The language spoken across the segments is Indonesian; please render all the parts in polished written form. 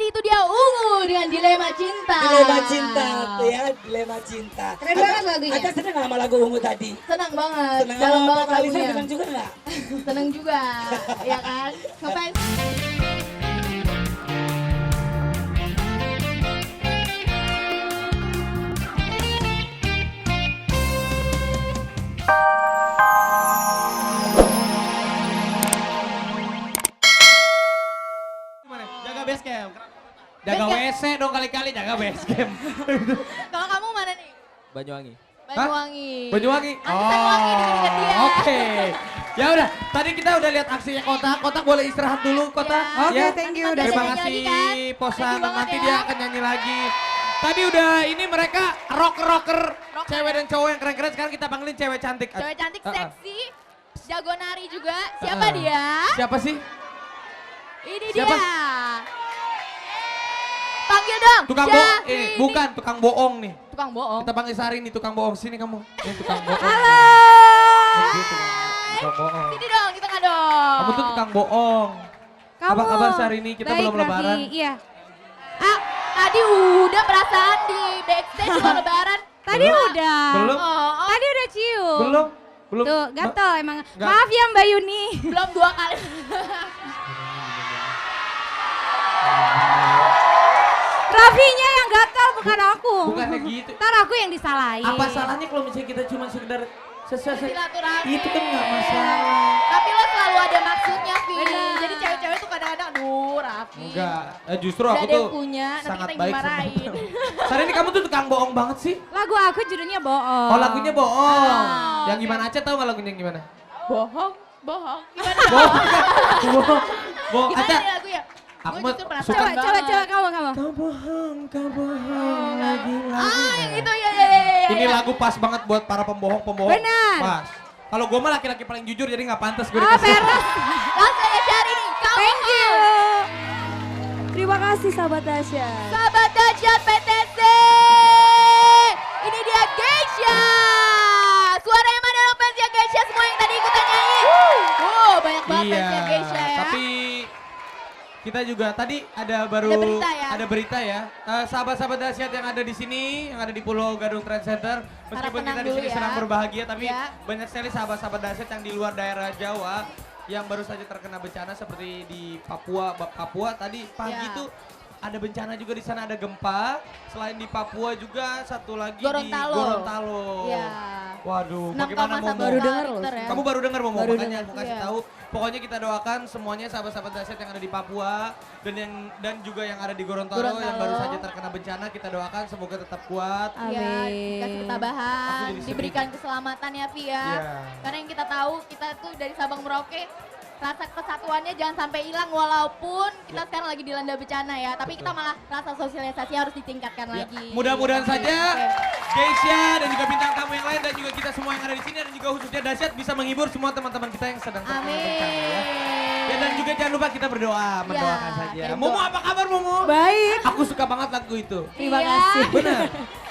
tadi itu dia Ungu dengan Dilema Cinta. Dilema cinta, ya, dilema cinta. Keren banget lagunya. Aca seneng gak sama lagu Ungu tadi? Senang banget, Seneng dalam sama banget vokalisnya, lagunya. seneng juga gak? Senang juga, ya kan? Ngefans. Gimana? Jaga base camp. Jaga Base camp. WC dong kali-kali jaga base camp. Kalau kamu mana nih? Banyuwangi. Banyuwangi. Banyuwangi. Anggota Banyuwangi deket-deket dia. Oke. Ya udah, tadi kita udah lihat aksinya Kotak. Kotak boleh istirahat dulu, Kotak. Ya. Oke, Ya. thank you. Nanti Udah Terima nyanyi kasih lagi kan? Posan, Thank you banget nanti ya. dia akan nyanyi lagi. Tadi udah ini mereka rocker cewek dan cowok yang keren-keren, sekarang kita panggilin cewek cantik. Cewek cantik, Uh-uh. seksi, jago nari juga. Siapa dia? Siapa sih? Ini Siapa? dia. Panggil dong. Tukang bohong, Syahrini. bukan tukang bohong nih. Tukang bohong. Kita panggil Sari nih tukang bohong, sini kamu. Ini tukang bohong. Halo. Dia tukang bohong. Sini dong, di tengah dong. Kamu tuh tukang bohong. Apa kabar Syahrini? Kita Baik, belum lebaran. Raffi. Iya. Ah, tadi udah perasaan di backstage juga lebaran. Tadi Belum? udah. Belum? Oh, Tadi udah cium. Belum? Belum? Tuh, gatel emang. Nggak. Maaf ya Mbak Yuni. belum 2 kali. Raffinya yang gatel bukan aku. Bukannya gitu. Ntar aku yang disalahin. Apa salahnya kalau misalnya kita cuma sekedar Silaturahmi. itu kan nggak masalah. Tapi lo selalu ada maksudnya, Vi. Benar. Jadi cewek-cewek tuh kadang-kadang, aduh Raffi. Enggak, justru Udah aku ada tuh yang punya, nanti sangat kita yang baik sama dimarahin. kamu. Syahrini kamu tuh tukang bohong banget sih. Lagu aku judulnya bohong. Oh lagunya bohong. Ah, Yang oke. gimana aja tahu nggak lagunya yang gimana? Bohong, bohong. Gimana? Bohong. Bohong. Bohong. Gimana Aca. nih lagunya? Aku Gue mah justru suka- penasaran Coba banget. kamu. Kau bohong lagi. Ah, yang itu ya. Ini lagu pas banget buat para pembohong-pembohong. Benar. Pas. Kalau gue mah laki-laki paling jujur jadi nggak pantas gue Oh, dikasih. peres. Langsung aja cari nih. Kau Thank you. bohong. Terima kasih sahabat Tasya. Sahabat dahsyat PTC. Ini dia Geisha. Suaranya mana dong fansnya Geisha semua yang tadi ikutan nyanyi. Banyak banget Iya, fansnya Geisha ya. tapi kita juga tadi ada baru Ada berita ya? ada berita ya. Sahabat-sahabat dahsyat yang ada di sini, yang ada di Pulau Gadung Trade Center, meskipun tenang kita di dulu sini ya. sedang berbahagia, tapi Ya. banyak sekali sahabat-sahabat dahsyat yang di luar daerah Jawa yang baru saja terkena bencana seperti di Papua tadi pagi Ya. tuh ada bencana juga di sana, ada gempa. Selain di Papua juga satu lagi Gorontalo. di Gorontalo. Iya. Waduh, 6,1 bagaimana Momo? Baru denger loh. Richter ya. Kamu baru dengar Momo, Baru makanya aku kasih Iya. tahu. Pokoknya kita doakan semuanya sahabat-sahabat dahsyat yang ada di Papua dan juga yang ada di Gorontalo yang Gorontalo. baru saja terkena bencana, kita doakan semoga tetap kuat. Ya, Amin. dikasih Aku ketabahan, jadi sedih. diberikan keselamatan ya Vi ya. Iya. Karena yang kita tahu, kita tuh dari Sabang Merauke, rasa kesatuannya jangan sampai hilang walaupun kita sekarang lagi dilanda bencana ya. Tapi kita malah rasa sosialisasi harus ditingkatkan Ya, lagi. mudah-mudahan Oke, saja oke. Geisha dan juga bintang tamu yang lain dan juga kita semua yang ada di sini dan juga khususnya dahsyat bisa menghibur semua teman-teman kita yang sedang terkena bencana ya. Ya dan juga jangan lupa kita berdoa, mendoakan saja. kirim Momo doa. apa kabar Momo? Baik. Aku suka banget lagu itu. Terima Iya. kasih. Benar.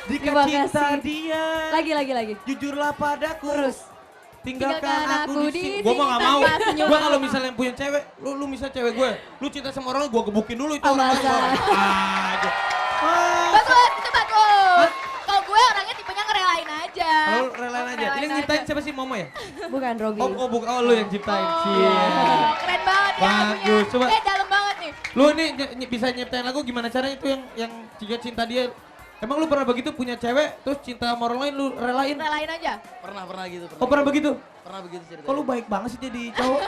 Jika Terima cinta kasih. dia, Lagi. jujurlah padaku. Terus. Tinggalkan aku di sini. di Gue mah gak sini mau. tanpa senyum. Gue kalau misalnya punya cewek, lu misalnya cewek gue, lu cinta sama orang, gue gebukin dulu itu Oh, orang. masa? Aja. Bagus, itu bagus. Kalau gue orangnya tipenya ngerelain aja. Kalau relain aja. Ini yang nyiptain siapa sih Momo ya? Bukan Rogi. Oh lu yang ciptain. Oh, Cie. keren banget ya Bagus, lagunya. coba. Dalam banget nih. Lu ini bisa nyiptain lagu gimana caranya itu yang jika cinta dia. Emang lu pernah begitu punya cewek terus cinta sama orang lain lu relain? Relain aja. Pernah gitu. Oh pernah begitu? Pernah begitu ceritanya. Kok lu baik banget sih jadi cowok?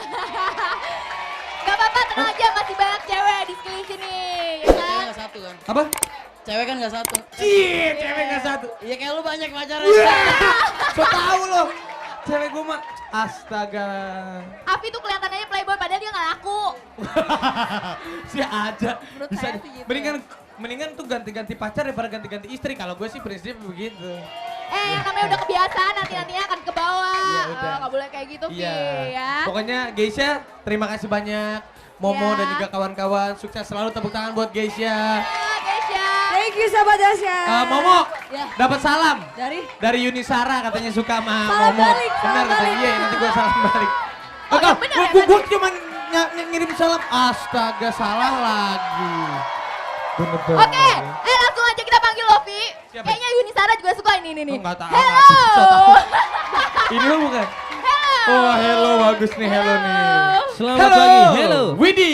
Gak apa-apa, tenang aja, masih banyak cewek di sekeliling sini. Ya Cewek kan? gak satu kan? Apa? Cewek kan gak satu. Cie, cewek gak satu. Iya kayak lu banyak pacarnya. So tau lo. Cewek gue mah astaga. Afi tuh kelihatannya playboy padahal dia gak laku. Si aja. Menurut Bisa saya sih gitu. mendingan tuh ganti-ganti pacar daripada ganti-ganti istri. Kalau gue sih prinsip begitu. Yang namanya udah kebiasaan, nanti-nantinya akan ke bawah. Iya, udah. Gak boleh kayak gitu, Vi, Iya. ya. Pokoknya Geisha, terima kasih banyak. Momo Ya. dan juga kawan-kawan, sukses selalu, tepuk tangan buat Geisha. Geisha. Thank you sahabat Tasya. Momo, Ya. dapat salam Dari? dari Yunisara katanya suka sama Salam Momo. balik, Benar salam katanya, balik. iya nanti gue salam balik. Oh, yang benar ya, Gue berarti? cuma ngirim salam, astaga salah lagi. Oke, langsung aja kita panggil Lovi. Siapa? Kayaknya Yuni Sara juga suka ini nih. Oh, nggak tahu. Hello. Ini lo bukan? Hello. Oh, hello, bagus nih, hello nih. Selamat pagi, hello. Widi.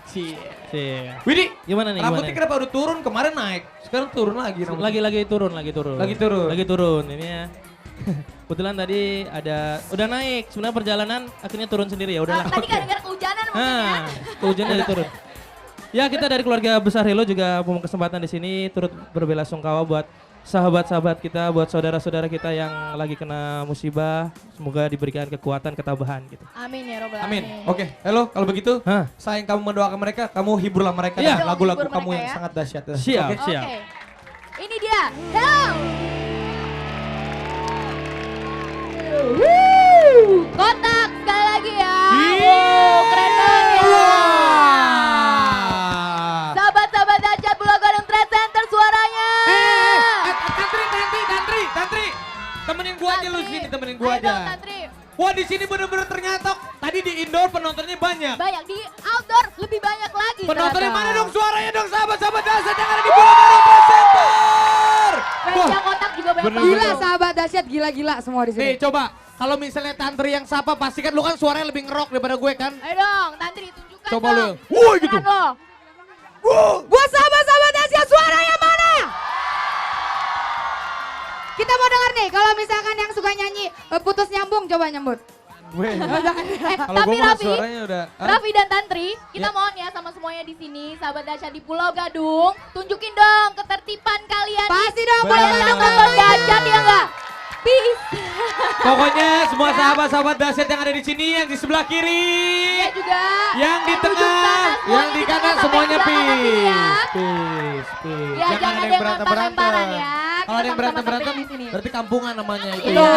Cie. Cie. Widi, Gimana nih? rambutnya Gimana? kenapa udah turun? Kemarin naik, sekarang turun lagi rambutnya. Lagi turun. Lagi turun. Lagi turun ini ya. Kebetulan tadi udah naik. Sebenarnya perjalanan akhirnya turun sendiri ya udahlah. Tadi gara-gara kehujanan mungkin ya. Hujan dari turun. Ya kita dari keluarga besar Hello juga punya kesempatan di sini turut berbelasungkawa buat sahabat-sahabat kita, buat saudara-saudara kita yang lagi kena musibah. Semoga diberikan kekuatan, ketabahan gitu. Amin ya robbal Amin. alamin. Oke, hello. Kalau begitu, Hah? sayang kamu mendoakan mereka, kamu hiburlah mereka Iya. dengan lagu-lagu Hibur kamu mereka yang ya. sangat dahsyat. Siap. Oke. Siap. Oke. Ini dia. Hello. Woo. Kotak sekali lagi ya. Wow, keren banget ya. Sahabat-sahabat dahsyat Pulau Gadung Trade Center suaranya. Tantri. Temenin gua aja lu Tantri. sini, temenin gua Ayo dong, aja. Tantri. Wah, di sini bener-bener ternyata tadi di indoor penontonnya banyak. Banyak di outdoor lebih banyak lagi. Penontonnya ternyata. mana dong suaranya dong sahabat-sahabat dahsyat yang ada di Pulau Gadung Trade Center. Fansnya kotak juga banyak bener-bener. banget. Gila sahabat dahsyat, gila-gila semua di sini. Nih coba, kalau misalnya Tantri yang sapa pasti kan lu kan suaranya lebih ngerok daripada gue kan. Ayo dong, Tantri tunjukkan Coba dong. lu. Woi gitu. Keren lo. Buat sahabat-sahabat dahsyat suaranya mana? Kita mau dengar nih, kalau misalkan yang suka nyanyi putus nyambung, coba nyambut. Gue. Kalau Tapi gue mah Raffi, suaranya udah. Hah? Raffi dan Tantri, kita Ya. mohon ya sama semuanya di sini, sahabat dahsyat di Pulau Gadung, tunjukin dong ketertiban kalian. Pasti dong, Benar. Boleh nonton dahsyat ya enggak? Peace. Pokoknya semua sahabat-sahabat dahsyat yang ada di sini, yang di sebelah kiri, Iya juga. yang di ujung tengah, sana, yang di kita kanan sampai semuanya ke belakang sini ya. peace. Ya, jangan ada yang lempar-lemparan ya. Kalau ada yang Kita sama-sama berantem-berantem, di sini. berarti kampungan namanya itu. Iya.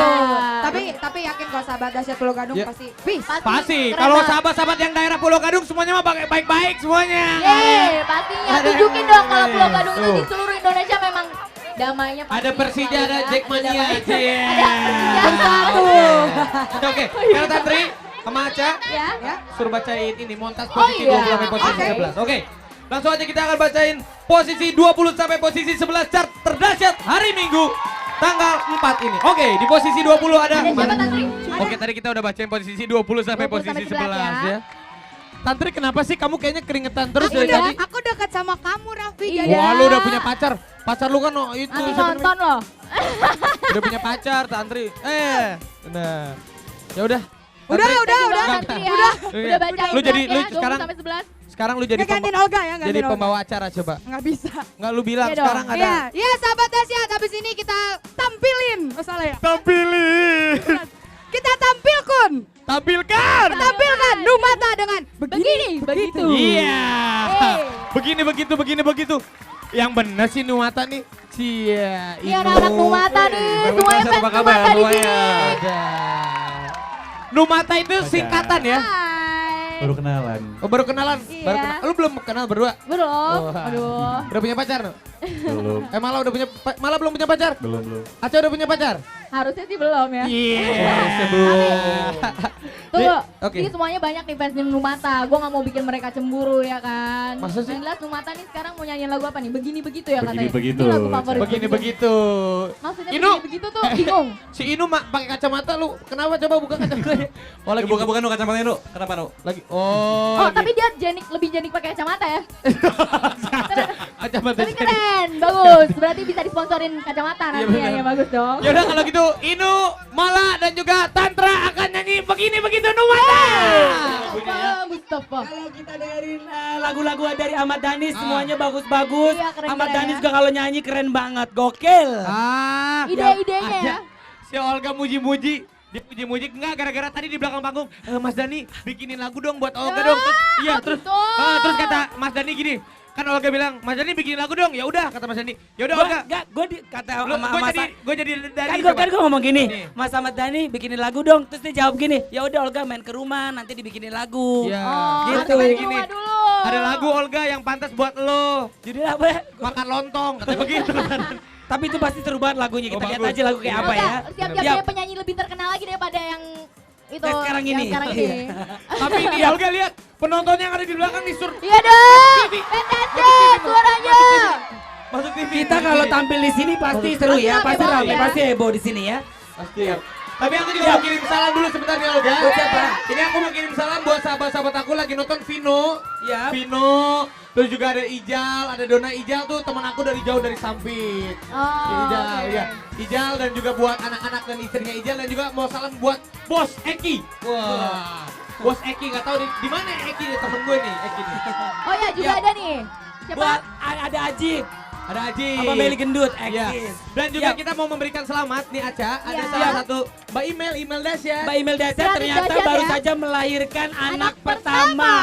Tapi yakin kalau sahabat dahsyat Pulau Gadung Ya. pasti peace. Pasti, keren kalau banget. sahabat-sahabat yang daerah Pulau Gadung semuanya mah baik-baik semuanya. Yeay, pastinya. Ada yang Tunjukin dong kalau ngomongin. Pulau Gadung itu Tuh. di seluruh Indonesia memang damainya pasti Ada Persija, selalu ada ya. Jackmania. Ada Persija. Cie. Ada Persija. Bersatu. Oke, sekarang Tantri sama Aca Ya. Ya. suruh bacain ini montas Oh posisi iya. 20 sampai posisi Oke. 11. Oke. Langsung aja kita akan bacain posisi 20 sampai posisi 11 chart terdahsyat hari Minggu tanggal 4 ini. Oke, di posisi 20 ada Ada siapa Tantri? Oke, tadi kita udah bacain posisi 20 sampai 20 posisi sampai 11 11 ya. Tantri kenapa sih kamu kayaknya keringetan terus Aku dari tadi? aku dekat sama kamu Raffi. Iya. jadi- Wah, lu udah punya pacar. Pacar lu kan itu Nanti siapa nonton loh. namanya? Udah punya pacar, Tantri. Nah. Ya udah. Udah, Tantri, udah. Tantri ya. Iya. Udah bacain Lu jadi- ya, lu 20 sekarang- sampai 11. Sekarang lu jadi Nggak gantiin Olga ya, jadi gantiin Olga. pembawa acara coba. Nggak bisa. Enggak lu bilang Iya dong. sekarang ada Iya, iya sahabat dahsyat, habis ini kita tampilin. Oh salah ya? tampilin. Kita tampilkan. Tampilkan. Tampilkan Numata dengan begini, begitu. Iya. Hey. Begini begitu. Yang bener sih Nuwata nih. Cia. Ini anak-anak Numata nih, semuanya fans Numata di sini. Ada. Numata itu singkatan ya? Hai. Baru kenalan. Oh, baru kenalan. Iya. Lu belum kenal berdua? Belum, Wah. aduh. Udah punya pacar? Belum. Malah udah punya malah belum punya pacar? Belum. Aca udah punya pacar? Harusnya sih belum ya. Iya, Tunggu, Oke. ini semuanya banyak nih fans Numata. Gue gak mau bikin mereka cemburu ya kan. Masa sih? Yang jelas Numata nih sekarang mau nyanyiin lagu apa nih? Begini begitu ya katanya. Begini-begitu. Ini lagu favorit. Begini begitu. Maksudnya Inu. begini begitu tuh bingung. Si Inu pakai kacamata lu. Kenapa coba buka kacamatanya? Oh, lagi bukan lu kacamatanya lu. Kenapa lu? lagi. Oh, tapi dia lebih jenik pakai kacamata ya. kacamata. Tapi keren, bagus. Berarti bisa disponsorin kacamata Iya, nantinya benar. ya, bagus dong. Ya udah kalau gitu Inu, Mala dan juga Tantra akan nyanyi begini begitu Numata. Mustafa. Kalau kita dengerin lagu-lagu dari Ahmad Dhani semuanya bagus-bagus. Iya, keren-keren Ahmad Dhani ya. juga kalau nyanyi keren banget, gokil. Ide-idenya ya. Si Olga muji-muji. Dia muji-muji enggak gara-gara tadi di belakang panggung Mas Dani bikinin lagu dong buat Olga dong. Terus iya terus gitu. terus kata Mas Dani gini. Kan Olga bilang, "Mas Dani bikinin lagu dong." Ya udah kata Mas Dani. Ya udah Olga. Gue kata sama Gue jadi dari kan gue ngomong gini, Nih. Mas Ahmad Dhani bikinin lagu dong. Terus dia jawab gini, ya udah Olga main ke rumah nanti dibikinin lagu. Iya. Oh, Gitu. harus main di Gini. rumah dulu. Ada lagu Olga yang pantas buat lo. Jadi apa ya? Makan lontong, katanya begitu. Tapi itu pasti seru banget lagunya. Kita Oh, lihat bagus. aja lagu kayak apa Olga, ya. siap-siap Siap. punya penyanyi lebih terkenal lagi daripada yang itu. Yang sekarang ini. Yang sekarang Iya. ini. Tapi ini Olga lihat penonton yang ada di belakang nih Iya dong. Fantastic suaranya. masuk TV. Kita kalau tampil di sini pasti seru ya, Pasti pasti rame rame, banget ya. pasti heboh di sini ya. Pasti ya. Tapi aku juga mau kirim salam dulu sebentar nih Olga. Buat siapa? Ini aku mau kirim salam buat sahabat-sahabat aku lagi nonton Vino. Ya. Vino, terus juga ada Ijal, ada Dona Ijal tuh teman aku dari jauh dari Sampit. Oh, Ijal, oke. ya. Ijal dan juga buat anak-anak dan istrinya Ijal dan juga mau salam buat Bos Eki. Wah. Bos Eki nggak tahu di mana Eki nih temen gue nih Eki nih. Oh ya juga ada nih. Siapa? Buat ada Ajib, Ada Aji. sama Meli Gendut, Iya. eksis. Dan juga Ya. kita mau memberikan selamat nih Aca. Ada Ya. salah satu Mbak Email Dasya. Mbak Imel Dasya Kreatif ternyata dahsyat baru ya. saja melahirkan anak Oh. pertama.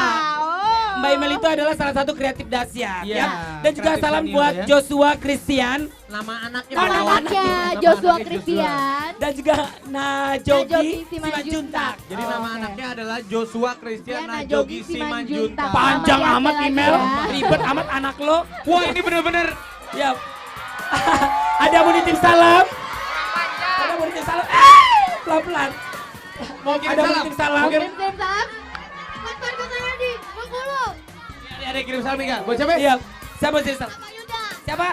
Mbak Imel itu adalah salah satu kreatif dahsyat Iya, ya. Dan juga kreatif salam senior buat ya. Joshua Christian Nama anaknya Nama Bagawan. anaknya Nama Joshua anaknya Christian. dan juga Najogi Najogi Simanjuntak. Simanjuntak. Jadi Oh, nama oke. anaknya adalah Joshua Christian Ya, Najogi Najogi Simanjuntak. Simanjuntak. Panjang Nama amat laki-laki email, ya. ribet amat anak lo. Wah ini bener-bener Ya. Ada mau nitip salam? Ada mau nitip salam? Pelan-pelan. mau kirim Ada mau salam. nitip salam? Mau kirim, Kirim salam. Telepon ke saya di Bengkulu. ada yang kirim salam nih Kak. Buat siapa? Iya. Siapa nitip salam? Pak Yuda. Siapa?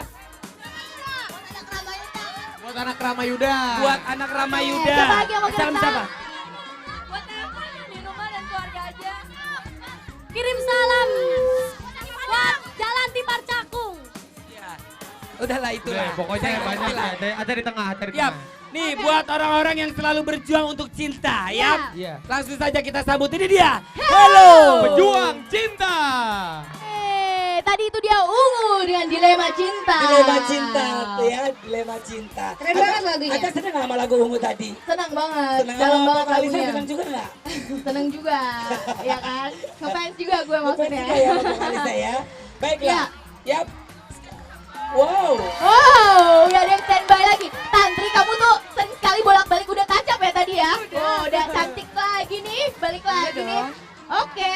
Buat anak Ramayuda. Buat anak Ramayuda. Siapa lagi yang mau kirim Salam siapa? salam? Buat telepon di rumah dan keluarga aja. Kirim salam. Buat Jalan Tipar Cakung. Iya. Udahlah itulah. Udah, pokoknya Saya banyak ngerti lah. ya. Ada di tengah, ada di Yap. tengah. Nih buat orang-orang yang selalu berjuang untuk cinta ya. Iya. Langsung saja kita sambut ini dia. Hello. Pejuang cinta. Tadi itu dia Ungu dengan Dilema Cinta. Dilema cinta ya, dilema cinta. Keren banget lagunya. Ada seneng sama lagu Ungu tadi. Senang banget, Seneng dalam sama banget vokalisnya, lagunya. seneng juga enggak? Seneng juga, ya kan? Ngefans juga gue maksudnya. Juga ya sama vokalisnya ya. Baiklah. Ya. Yap. Wow. Oh, udah ada yang standby lagi. Tantri kamu tuh sering sekali bolak-balik udah tancap ya tadi ya? Oh, udah cantik lagi nih, balik lagi nih. Oke.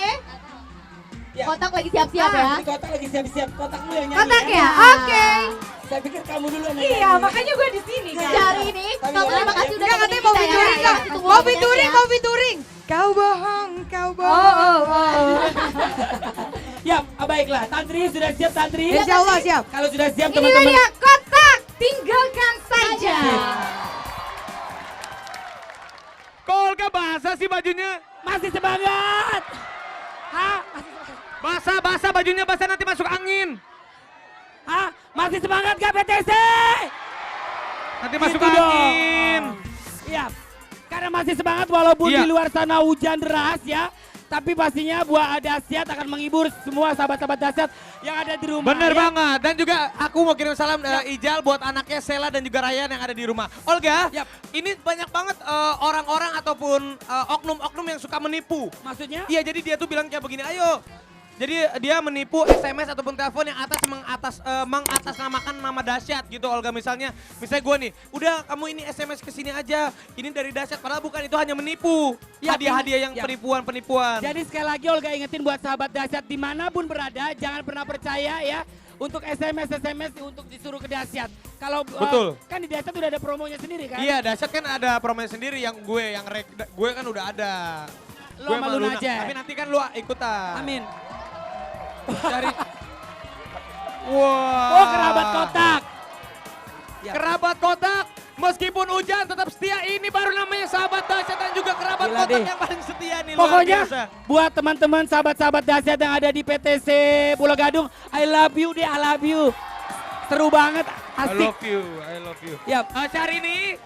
Ya. Kotak lagi siap-siap ya. Di kotak lagi siap-siap. Kotakmu yang nyanyi. Kotak ya? Oke. Saya pikir kamu dulu yang Iya, nyanyi. makanya gue di sini kan. Cari ini. Kamu terima kasih udah Enggak, katanya mau nemenin kita featuring ya. kok. Tunggu Mau momennya featuring, ya. mau featuring. Kau bohong, kau bohong. Ya, baiklah. Tantri sudah siap Tantri? Insya Allah siap. Kalau sudah siap Ini teman-teman. dia kotak, tinggalkan saja. Kok Olga basah sih bajunya? Masih semangat. Hah? Basah bajunya basah nanti masuk angin. Hah? Masih semangat gak PTC? Nanti masuk Gitu dong. angin. Iya. Karena masih semangat walaupun Iya. di luar sana hujan deras ya. Tapi pastinya buah dahsyat akan menghibur semua sahabat-sahabat dahsyat yang ada di rumah. Bener ya. banget. Dan juga aku mau kirim salam Ijal buat anaknya Sela dan juga Ryan yang ada di rumah. Olga, Yap. ini banyak banget orang-orang ataupun oknum-oknum yang suka menipu. Maksudnya? Iya, jadi dia tuh bilang kayak begini, ayo. Jadi dia menipu SMS ataupun telepon yang mengatasnamakan nama dahsyat gitu Olga misalnya gue nih, udah kamu ini SMS ke sini aja, ini dari dahsyat padahal bukan, itu hanya menipu. Ya, Hadiah-hadiah yang ya. penipuan-penipuan. Jadi sekali lagi Olga ingetin buat sahabat dahsyat dimanapun berada, jangan pernah percaya ya untuk SMS untuk disuruh ke dahsyat. Kalau Betul. kan di dahsyat udah ada promonya sendiri kan? Iya, dahsyat kan ada promonya sendiri yang gue kan udah ada. Lo sama Luna aja. Tapi nanti kan lu ikutan. Amin. Dari Wah. Oh kerabat kotak. Ya. Kerabat kotak. Meskipun hujan tetap setia, ini baru namanya sahabat dahsyat dan juga kerabat Gila kotak deh. yang paling setia nih. Pokoknya luar biasa. buat teman-teman sahabat-sahabat dahsyat yang ada di PTC Pulau Gadung, I love you deh, I love you. Seru banget, I asik. love you, I love you. Yap. Syahrini,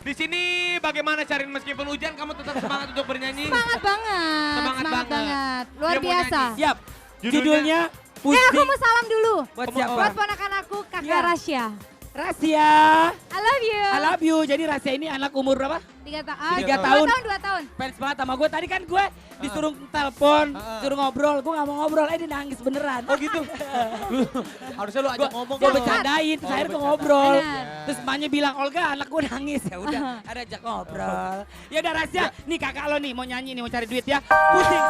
di sini bagaimana Syahrini meskipun hujan kamu tetap semangat untuk bernyanyi? Semangat banget. Semangat banget. Luar Dia mau biasa. nyanyi. Siap. Judulnya? Judulnya Aku mau salam dulu. Buat Oh, siapa? Buat ponakan aku, Kakak Iya. Rasya. Rahasia. I love you. I love you. Jadi Rahasia ini anak umur berapa? 3 Tiga tahun. 2 tahun. Fans banget sama gue. Tadi kan gue disuruh telepon, suruh ngobrol. Gue gak mau ngobrol, dia nangis beneran. Oh gitu? Harusnya lu ajak ngomong. Gue dong. bercandain, terus Oh, akhirnya gue bercanda. ngobrol. Benar. Terus emaknya bilang, Olga anak gue nangis. Ya udah, ada ajak ngobrol. Ya udah Rahasia, nih kakak lo nih mau nyanyi nih, mau cari duit ya. Pusing.